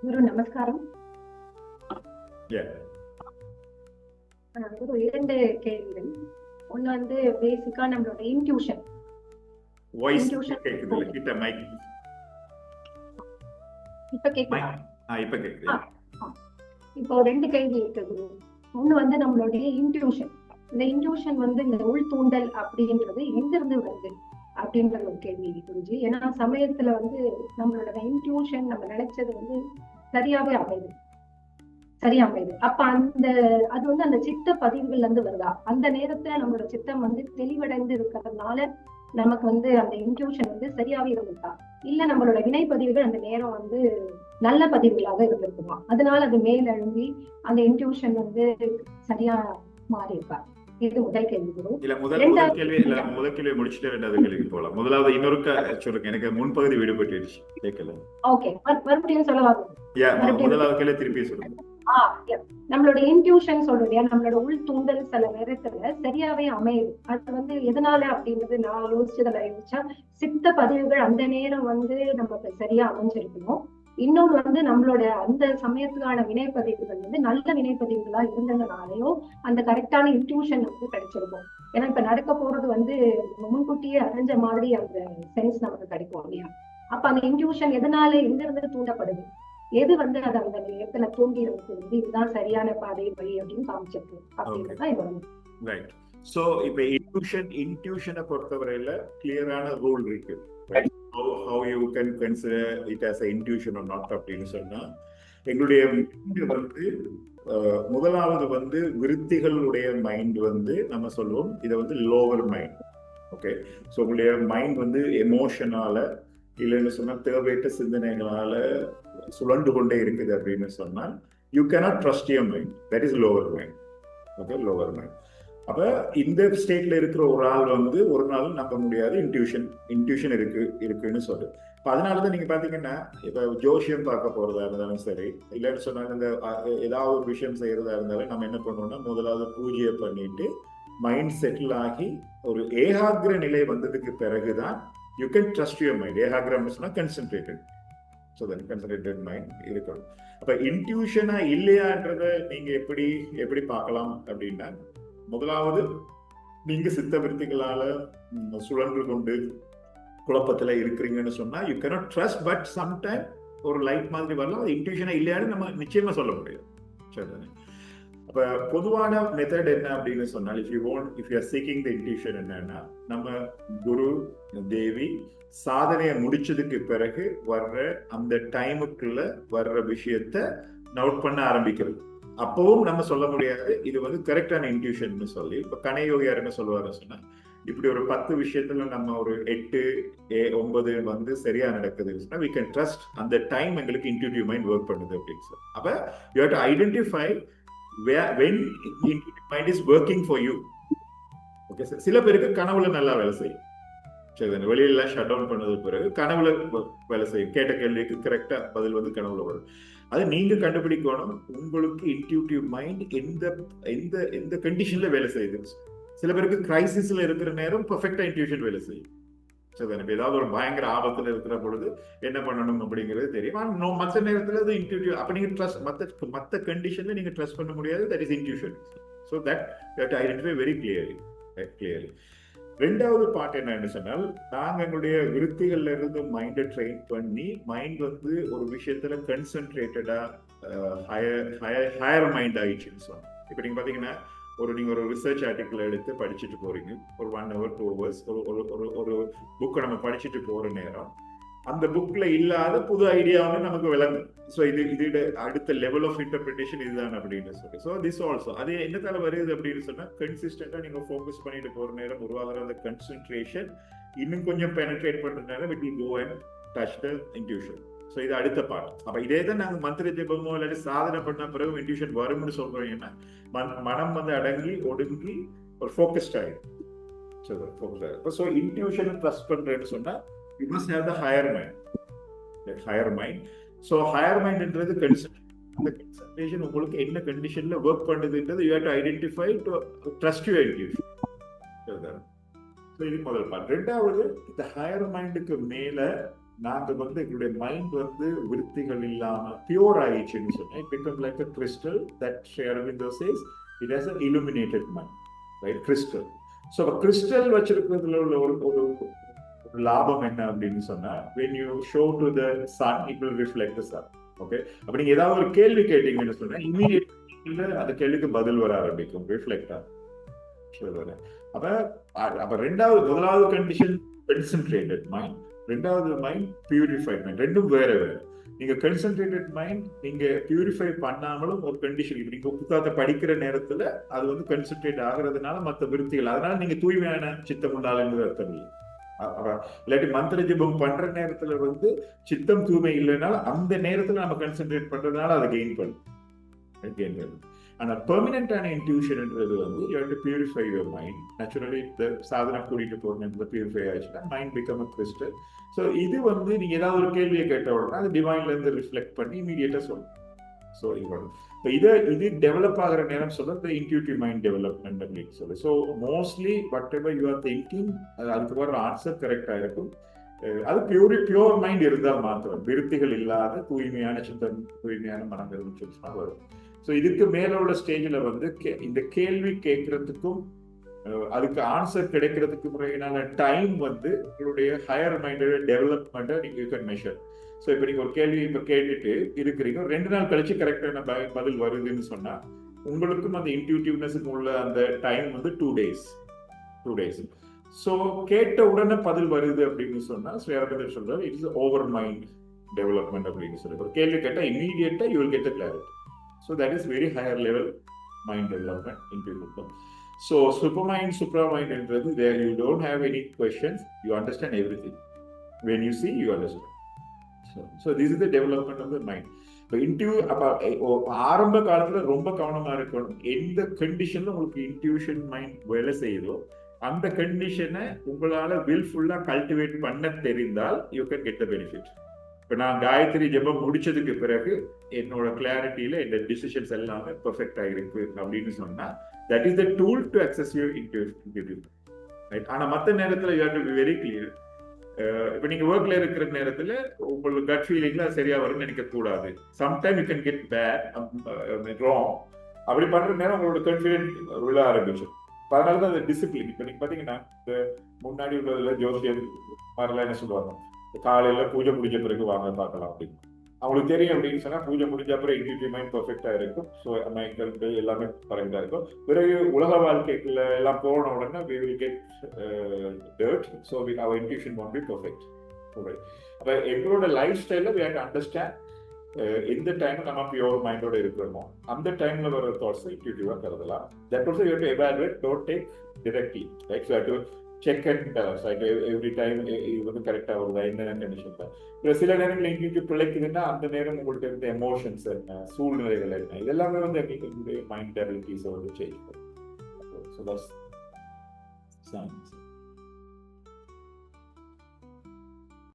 குரு நமஸ்காரம். Yeah. குரு, 2 கேள்விகள். ஒண்ணு வந்து பேசிக்கா நம்மளோட இன்ட்யூஷன். வாய்ஸ் கேக்குது இல்ல? கிட்ட மைக். இப்ப கேக்குதா? இப்ப கேக்குது. இப்போ 2 கேள்வி இருக்கு குரு. ஒண்ணு வந்து நம்மளுடைய இன்ட்யூஷன். இந்த இன்ட்யூஷன் வந்து இந்த உள் தூண்டல் அப்படின்றது எங்க இருந்து வருது அப்படின்ற ஒரு கேள்வி குருஜி. ஏன்னா சமயத்துல வந்து நம்மளோட இன்ட்யூஷன் நம்ம நினைச்சது வந்து சரியாவே அமையுது. அப்ப அது வந்து அந்த சித்த பதிவுகள்ல இருந்து வருதா? அந்த நேரத்துல நம்மளோட சித்தம் வந்து தெளிவடைந்து இருக்கிறதுனால நமக்கு வந்து அந்த இன்ட்யூஷன் வந்து சரியாவே இருந்திருக்கா? இல்ல நம்மளோட வினை பதிவுகள் அந்த நேரம் வந்து நல்ல பதிவுகளாக இருந்திருக்குமா? அதனால அது மேல் எழும்பி அந்த இன்ட்யூஷன் வந்து சரியா மாறி இருக்கா? இது முதல் கேள்வி. முதல் கேள்வி முடிச்சுட்டு 2வது கேள்விக்கு போலாம். முதலாவது இன்னொருக்கா சொல்லுங்க, எனக்கு முன்பகுதி விடுபட்டுருச்சு, கேட்கல. ஓகே, மறுபடியும் சொல்லலாம். முதலாவது கேள்வி திருப்பி சொல்லுங்க. நம்மளோட இன்ட்யூஷன் சொல்றோம், நம்மளோட உள் தூண்டல் சில நேரத்துல சரியாவே அமையுது. அது வந்து எதனால அப்படின்றது நான் யோசிச்சா சித்த பதிவுகள் அந்த நேரம் வந்து நமக்கு சரியா அமைஞ்சிருக்கணும். இன்னொன்று வந்து நம்மளோட அந்த சமயத்துக்கான வினைப்பதிவுகள் வந்து நல்ல வினைப்பதிவுகளா இருந்ததுனாலயோ அந்த கரெக்டான இன்ட்யூஷன் வந்து கிடைச்சிருக்கும். ஏன்னா இப்ப நடக்க போறது வந்து முன்கூட்டியே அறிஞ்ச மாதிரி அந்த சென்ஸ் நமக்கு கிடைக்கும் இல்லையா? அப்ப அந்த இன்ட்யூஷன் எதனால எங்க இருந்து தூண்டப்படுது, எது வந்து அது அந்த நேரத்துல தூண்டி இருக்கு வந்து இதுதான் சரியான பாதை வழி அப்படின்னு காமிச்சிருக்கு அப்படின்றதுதான் என்னோட. சோ இப்ப இன்ட்யூஷனை பொறுத்தவரையில கிளியரான ரூல் இருக்கு. How you can consider it as an intuition or not அப்படின்னு சொன்னா, எங்களுடைய வந்து முதலாவது வந்து விருத்திகளுடைய மைண்ட் வந்து நம்ம சொல்லுவோம் இதை வந்து லோவர் மைண்ட். ஓகே, ஸோ உங்களுடைய மைண்ட் வந்து எமோஷனால இல்லைன்னு சொன்னா தேவையற்ற சிந்தனைகளால சுழண்டு கொண்டே இருக்குது அப்படின்னு சொன்னால் you cannot trust your mind. That is lower mind. Okay, lower mind. அப்ப இந்த ஸ்டேட்ல இருக்கிற ஒரு ஆள் வந்து ஒரு நாள் நம்ப முடியாது இன்ட்யூஷன் இருக்குன்னு சொல்லு. இப்ப அதனாலதான் நீங்க பாத்தீங்கன்னா இப்ப ஜோசியம் பார்க்க போறதா இருந்தாலும் சரி, இல்லைன்னு சொன்னாங்க இந்த ஏதாவது ஒரு விஷயம் செய்யறதா இருந்தாலும் நம்ம என்ன பண்ணுவோம்னா முதலாவது பூஜையை பண்ணிட்டு மைண்ட் செட்டில் ஆகி ஒரு ஏகாகிர நிலை வந்ததுக்கு பிறகுதான் you can trust your mind. ஏகாகிரம் சொன்னா கன்சென்ட்ரேட்டட். ஸோ தென் கன்சென்ட்ரேட்டட் மைண்ட் இருக்கணும். அப்ப இன்ட்யூஷனா இல்லையான்றத நீங்க எப்படி பார்க்கலாம் அப்படின்னா, முதலாவது நீங்க சித்த விருத்திகளால சுழன்று கொண்டு குழப்பத்துல இருக்கிறீங்கன்னு சொன்னா you cannot trust. But sometime ஒரு லைட் மாதிரி வரலாம், அது இன்ட்யூஷனா இல்லையான்னு நம்ம நிச்சயமா சொல்ல முடியாது. சரி, அப்ப பொதுவான மெத்தட் என்ன அப்படின்னு சொன்னால், if you are seeking the intuition என்னன்னா, நம்ம குரு தேவி சாதனையை முடிச்சதுக்கு பிறகு வர்ற அந்த டைமுக்குள்ள வர்ற விஷயத்த நோட் பண்ண ஆரம்பிக்கிறது. அப்பவும் நம்ம சொல்ல முடியாது இது வந்து கரெக்டான இன்ட்யூஷன் சொல்லி. இப்ப கணையோகியார் என்ன சொல்லுவாரு சொன்னா, இப்படி ஒரு 10 விஷயத்துல நம்ம ஒரு 8, 9 வந்து சரியா நடக்குதுன்னு சொன்னா we can trust. அந்த டைம் எங்களுக்கு இன்ட்யூட்டிவ் மைண்ட் ஒர்க் பண்ணுது அப்படின்னு சொல்லி. அப்ப you have to identify when intuitive mind is working for you. Okay, சில பேருக்கு கனவுல நல்லா வேலை செய்யும். சரி, வெளியில ஷட் டவுன் பண்ணது பிறகு கனவுல வேலை செய்யும். கேட்ட கேள்விக்கு கரெக்டா பதில் வந்து கனவுல வரும். அது நீங்க கண்டுபிடிக்கணும் உங்களுக்கு இன்ட்யூட்டிவ் மைண்ட் எந்த கண்டிஷன்ல வேலை செய்யுது. சில பேருக்கு கிரைசிஸ்ல இருக்கிற நேரம் பெர்ஃபெக்டா இன்ட்யூஷன் வேலை செய்யும். சரி, ஏதாவது ஒரு பயங்கர ஆபத்துல இருக்கிற பொழுது என்ன பண்ணணும் அப்படிங்கிறது தெரியும். ஆனா மற்ற நேரத்துல அது இன்ட்யூட்டிவ். அப்ப நீங்க ட்ரஸ்ட் மற்ற கண்டிஷன்ல நீங்க ட்ரஸ்ட் பண்ண முடியாது. That is intuition. So that you have to identify very clearly. 2வது பார்ட் என்னன்னு சொன்னால், நாங்க எங்களுடைய விருத்திகள்ல இருந்து மைண்டை ட்ரெயின் பண்ணி மைண்ட் வந்து ஒரு விஷயத்துல கன்சென்ட்ரேட்டடா ஹையர் மைண்ட் ஆயிடுச்சுன்னு சொன்னோம். இப்ப நீங்க பாத்தீங்கன்னா நீங்க ஒரு ரிசர்ச் ஆர்டிக்கிள் எடுத்து படிச்சுட்டு போறீங்க, ஒரு 1 hour 2 hours ஒரு புக்கை நம்ம படிச்சுட்டு போற நேரம் அந்த புக்ல இல்லாத புது ஐடியா வந்து நமக்கு விளங்கும். ஸோ இது அடுத்த லெவல் ஆஃப் இன்டர்பிரிட்டேஷன் இதுதான் அப்படின்னு சொல்லி. ஸோ திஸ் ஆல்சோ அது என்னத்தால வருது அப்படின்னு சொன்னா, கன்சிஸ்டன்டா நீங்க ஃபோக்கஸ் பண்ணிட்டு போற நேரம் உருவாகிற அந்த கன்சென்ட்ரேஷன் இன்னும் கொஞ்சம் பெனட்ரேட் பண்றதுனால it will go and touch the intuition. So இது அடுத்த பார்ட். அப்ப இதே தான் நாங்க மந்திர ஜபமோ இல்லாட்டி சாதனை பண்ண பிறகு இன்ட்யூஷன் வரும்னு சொல்றோம். ஏன்னா மனம் வந்து அடங்கி ஒடுங்கி ஒரு ஃபோக்கஸ்ட் ஆயிடும். ஸோ இன்ட்யூஷன் ட்ரஸ்ட் பண்றேன்னு சொன்னா you must have the higher mind. That higher mind. So higher mind என்றது concentration உங்களுக்கு என்ன கண்டிஷன்ல work பண்ணுதுன்றது you have to identify to trust your intuition. So இது முதல் பார்ட். 2வது இந்த ஹையர் மைண்டுக்கு மேல நாங்க வந்து எங்களுடைய மைண்ட் வந்து விருத்திகள் இல்லாம பியூர் ஆயிடுச்சுன்னு சொன்னேன். It become like a crystal that Sri Aurobindo says it has an illuminated mind, right? Crystal. So crystal வச்சிருக்கிறதுல உள்ள ஒரு ஒரு ஒரு லாபம் என்ன அப்படின்னு சொன்னா, when you show to the sun it will reflect the sun. Okay, அப்ப நீங்க ஏதாவது ஒரு கேள்வி கேட்டீங்கன்னு சொன்னா இமீடியட்லி அந்த கேள்விக்கு பதில் வர ஆரம்பிக்கும், ரிஃப்ளெக்டா. அப்ப அப்ப முதலாவது கண்டிஷன் கன்சென்ட்ரேட்டட் மைண்ட், ரெண்டாவது மைண்ட் பியூரிஃபைட் மைண்ட். ரெண்டும் வேற வேற. நீங்க கன்சென்ட்ரேட்டட் மைண்ட் நீங்க பியூரிஃபை பண்ணாமலும் ஒரு கண்டிஷன், இப்ப நீங்க புத்தகத்தை படிக்கிற நேரத்துல அது வந்து கன்சென்ட்ரேட் ஆகுறதுனால மற்ற விருத்திகள், அதனால நீங்க தூய்மையான சித்தம் உண்டாலுங்கிறது அர்த்தம் இல்லை. இல்லாட்டி மந்திர ஜபம் பண்ற நேரத்துல வந்து சித்தம் தூய்மை இல்லைனால அந்த நேரத்துல நம்ம கன்சென்ட்ரேட் பண்றதுனால அதை கெயின் பண்ணும். ஆனா பெர்மனன்டான இன்ட்யூஷன்ன்றது வந்து you have to purify your mind. Naturally இந்த சாதனை கூட்டிட்டு போற நேரத்தில் பியூரிஃபை ஆயிடுச்சுன்னா mind become a crystal. So இது வந்து நீங்க ஏதாவது ஒரு கேள்வியை கேட்ட உடனே அது டிவைன்ல இருந்து ரிஃப்ளெக்ட் பண்ணி இமீடியட்டா சொல்லும். ஸோ இது டெவலப் ஆகிற நேரம் சொல்ல இந்த இன்ட்யூட்டிவ் மைண்ட் டெவலப்மெண்ட் அப்படின்னு சொல்லி. So mostly what ever you are thinking அதுக்கு வர ஆன்சர் கரெக்டா இருக்கும். அது பியூர் மைண்ட் இருந்தால் மாத்திரம், விருத்திகள் இல்லாத தூய்மையான சிந்தம், தூய்மையான மனங்கள் சொல்லி வரும். ஸோ இதுக்கு மேல உள்ள ஸ்டேஜ்ல வந்து இந்த கேள்வி கேட்கறதுக்கும் அதுக்கு ஆன்சர் கிடைக்கிறதுக்கு முறையினால டைம் வந்து உங்களுடைய ஹையர் மைண்டோட டெவலப்மெண்ட்டை நீங்க யூ கேன் மெஷர். ஸோ இப்போ நீங்க ஒரு கேள்வி இப்போ கேட்டுட்டு இருக்கிறீங்க, 2 நாள் கழிச்சு கரெக்டான பதில் வருதுன்னு சொன்னா உங்களுக்கும் அந்த இன்ட்யூட்டிவ்னஸுக்கு உள்ள அந்த டைம் வந்து 2 days. ஸோ கேட்ட உடனே பதில் வருது அப்படின்னு சொன்னா Sri Aurobindo சொல்றாரு it is over mind development அப்படின்னு சொல்லி. ஒரு கேள்வி கேட்டா immediately you will get the clarity. So that is very higher level mind development intuitive. So supermind supermind என்றது there you don't have any questions, you understand everything. When you see you understand. So this is the development of the mind. ஆரம்ப காலத்துல ரொம்ப கவனமா இருக்கணும். எந்த கண்டிஷன்ல உங்களுக்கு intuition mind வேலை செய்யுதோ அந்த கண்டிஷனை உங்களால வில்ஃபுல்லா கல்டிவேட் பண்ண தெரிந்தால் you can get the benefit. இப்போ நான் காயத்ரி ஜபம் முடிச்சதுக்கு பிறகு என்னோட கிளாரிட்டியில இந்த டிசிஷன்ஸ் எல்லாமே பெர்ஃபெக்ட் ஆகிருக்கு அப்படின்னு சொன்னா that is the tool to access your intuition. Right? ஆனா மற்ற நேரத்துல you have to be very clear. இப்போ நீங்க ஒர்க்ல இருக்கிற நேரத்துல உங்களுக்கு கட் ஃபீலிங்ல சரியா வரும்னு நினைக்க கூடாது. Sometime you can get bad wrong. அப்படி பண்ற நேரம் உங்களோட கான்ஃபிடென்ட் விழ ஆரம்பிச்சு. அதனாலதான் அந்த டிசிப்ளின். இப்போ நீங்க பாத்தீங்கன்னா இந்த முன்னாடி உள்ளதுல ஜோசியர் மாதிரிலாம் என்ன சொல்லுவாங்க, காலையில பூஜை முடிஞ்ச பிறகு வாங்க பார்க்கலாம் அப்படின்னு. அவங்களுக்கு தெரியும் அப்படின்னு சொன்னா பூஜை முடிஞ்ச அப்புறம் இன்ட்யூட்டிவ் மைண்ட் பெர்ஃபெக்டா இருக்கும். ஸோ மைண்ட் எல்லாமே கரெக்டா இருக்கும். பிறகு உலக வாழ்க்கைக்குள்ள எல்லாம் போன உடனே we will get dirt. So our intuition won't be perfect. அப்ப எங்களோட லைஃப் ஸ்டைல we have to understand எந்த டைம்ல நம்ம பியூர் மைண்டோட இருக்கிறோமோ அந்த டைம்ல வர தாட்ஸ் இன்ட்யூட்டிவா கருதலாம். That also you have to evaluate, don't take directly. Right? So you have to check and balance. Every time இது வந்து கரெக்டா வருதா, என்ன கண்டிஷன் தான். இப்போ சில நேரங்களில் இன்ட்யூட்டிவ் பிழைக்குதுன்னா அந்த நேரம் உங்கள்கிட்ட இருந்த எமோஷன்ஸ் என்ன, சூழ்நிலைகள் என்ன, இதெல்லாமே வந்து எங்களுக்கு மைண்ட் அபிலிட்டிஸை வந்து சேஞ்ச் பண்ணும். So that's science.